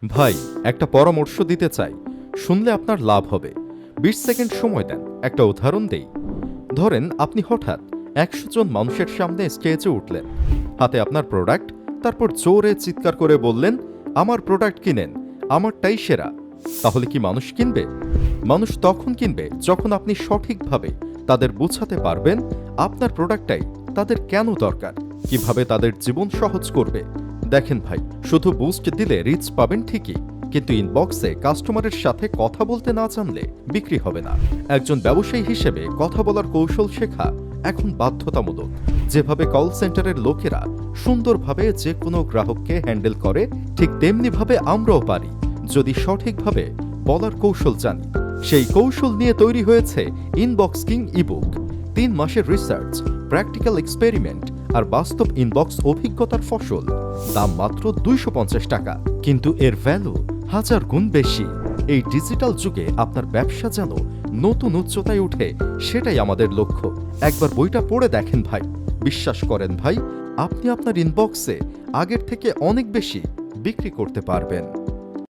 ভাই, একটা পরামর্শ দিতে চাই, শুনলে আপনার লাভ হবে। 20 সেকেন্ড সময় দেন, একটা উদাহরণ দেই। ধরেন আপনি হঠাৎ 100 জন মানুষের সামনে স্টেজে উঠলেন, হাতে আপনার প্রোডাক্ট, তারপর জোরে চিৎকার করে বললেন, আমার প্রোডাক্ট কিনেন, আমারটাই সেরা। তাহলে কি মানুষ কিনবে? মানুষ তখন কিনবে যখন আপনি সঠিকভাবে তাদের বোঝাতে পারবেন আপনার প্রোডাক্টটাই তাদের কেন দরকার, কিভাবে তাদের জীবন সহজ করবে। দেখেন ভাই, শুধু বুস্ট দিলে রিচ পাবেন ঠিকই, কিন্তু ইনবক্সে কাস্টমারের সাথে কথা বলতে না জানলে বিক্রি হবে না। একজন ব্যবসায়ী হিসেবে কথা বলার কৌশল শেখা এখন বাধ্যতামূলক। যেভাবে কল সেন্টারের লোকেরা সুন্দরভাবে যে কোনো গ্রাহককে হ্যান্ডেল করে, ঠিক তেমনিভাবে আমরাও পারি, যদি সঠিকভাবে বলার কৌশল জানি। সেই কৌশল নিয়ে তৈরি হয়েছে ইনবক্স কিং ইবুক। 3 মাসের রিসার্চ, প্র্যাকটিক্যাল এক্সপেরিমেন্ট আর বাস্তব ইনবক্স অভিজ্ঞতার ফসল। দাম মাত্র 250 টাকা, কিন্তু এর ভ্যালু 1000 গুণ বেশি। এই ডিজিটাল যুগে আপনার ব্যবসা যেন নতুন উচ্চতায় উঠে, সেটাই আমাদের লক্ষ্য। একবার বইটা পড়ে দেখেন ভাই, বিশ্বাস করেন ভাই, আপনি আপনার ইনবক্সে আগের থেকে অনেক বেশি বিক্রি করতে পারবেন।